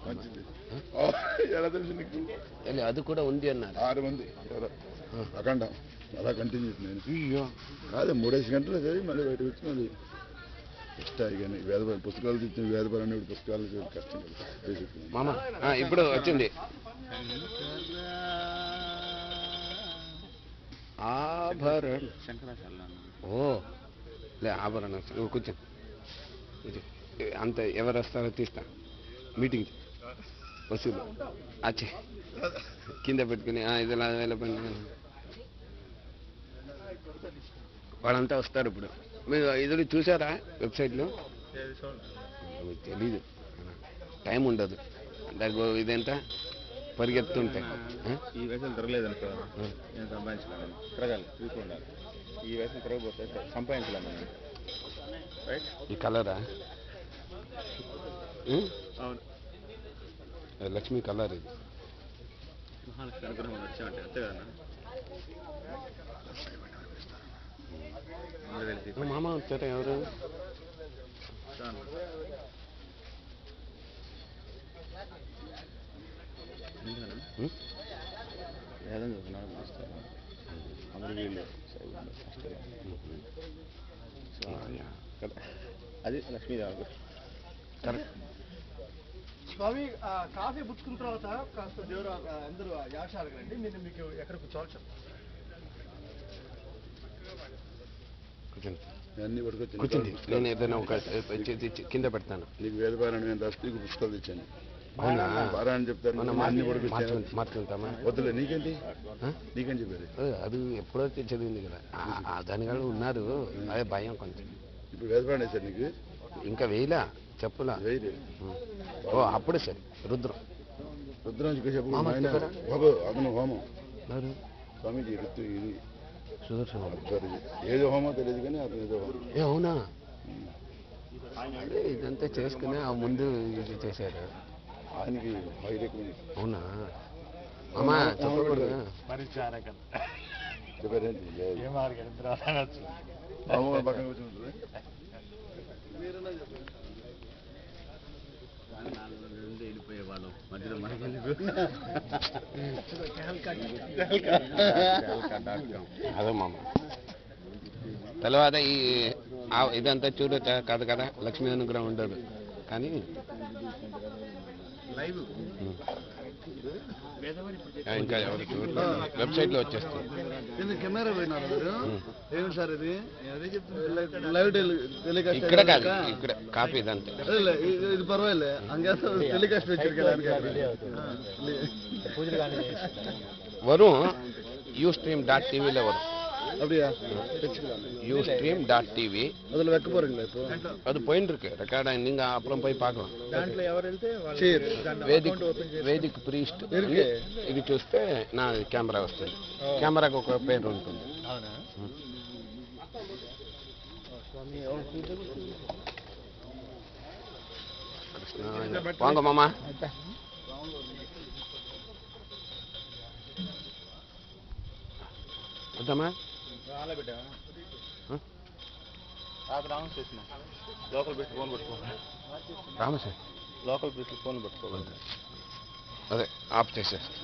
మంచిది ఎలా తెలుసు నీకు? అది కూడా ఉంది అన్నారు 6 మంది అఖండం అలా కంటిన్యూ నేను కాదు 3 గంటలు చదివి మళ్ళీ బయటకు వచ్చి మళ్ళీ ఇష్టాయి కానీ పుస్తకాలు తెచ్చిన వేదపరణ పుస్తకాలు కష్టం కదా మామ. ఇప్పుడు వచ్చింది ఆభరణ. ఓ లే ఆభరణ కూర్చో. ఇది అంత ఎవరు వస్తారో తీస్తా మీటింగ్ వసూలు అచ్చే కింద పెట్టుకుని ఇది వెళ్ళిపోయింది. వాళ్ళంతా వస్తారు ఇప్పుడు. మీరు ఇది చూసారా వెబ్సైట్లో? మీకు తెలీదు, టైం ఉండదు. ఇదెంత పరిగెత్తుంటాయి. ఈ వయసులో తిరగలేదనుకో నేను సంపాదించలేను. తిరగాలి, చూసుకుండాలి. ఈ వయసులో తిరగబోతే సంపాదించలేము. రైట్. ఈ కలరా? అవును, లక్ష్మీ కలర్ ఇది. మహాలక్ష్మి అనుగ్రహం వచ్చామంటే అంతే కదా. మామ వచ్చారా ఎవరు? వేదం చదువుతున్నాడు అందరూ వీళ్ళు అది లక్ష్మీదేవి. స్వామి కాఫీ పుచ్చుకున్న తర్వాత కాస్త దేవుడు అందరూ యాష అడగండి. నేను మీకు ఎక్కడ కూర్చోవాలి చెప్పండి. అన్ని కూర్చోండి, నేను ఏదైనా ఒక కింద పెడతాను. నీకు వేదపారాయణ నేను రాష్ట్రీయ పుస్తకాలు తెచ్చాను. అవునా? పారాయణ చెప్తాను అన్ని మార్చుకుంటామా? వద్దులే, నీకేంటి నీకేం చెప్పారు? అది ఎప్పుడో చదివింది కదా, దాని కూడా ఉన్నారు. అదే భయం కొంచెం. ఇప్పుడు వేదపారాయణ వేశారు నీకు? ఇంకా వేయలా, చెప్పులా. వేయలే. ఓ అప్పుడే సరే. రుద్రం చెప్పు బాబు, అతను హోమం స్వామీజీ ఋతు ఇది సుదర్శన ఏదో హోమో తెలియదు కానీ అతను ఏదో హోమం. అవునా? అదే ఇదంతా చేసుకుని ఆ ముందు ఇది చేశారు ఆయనకి అవునా? అమ్మా చెప్పకూడదు. చెప్పారేంటి పక్కన కూర్చుంటుంది. వెళ్ళిపోయేవాళ్ళు మధ్యలో మనకి అదే మామ. తర్వాత ఇదంతా చూడ కాదు కదా, లక్ష్మీ అనుగ్రహం ఉండదు కానీ ఇంకా ఎవరు వెబ్సైట్లో వచ్చేస్తుంది. కెమెరా పోయినారు ఏమి సార్ ఇది? లైవ్ టెలికాస్ట్ ఇక్కడ కాదు, ఇక్కడ కాపీ ఇదంతా. ఇది పర్వాలే అంగే టెలికాస్ట్ வரும் ustream.tvல வரும். அப்படியா? ustream.tv அதில் வைக்க போறீங்களா இப்போ? அது போயிட்டு இருக்கு ரெக்கார்டா, நீங்க அப்புறம் போய் பார்க்கலாம். దాంట్లో ఎవరు వెళ్తే వేదిక్ ప్రీస్ట్ ఇది చూస్తే నా కెమెరా వస్తుంది. కెమెరాకి ఒక పేరు ఉంటుంది. కృష్ణ వాంగ మామ. వద్దామా? లోకల్ బెస్ట్ ఫోన్ పెట్టుకోవాలి. రామసార్ లోకల్ బెస్ట్ ఫోన్ పెట్టుకోవాలి. అదే ఆఫ్ చేసేస్తా.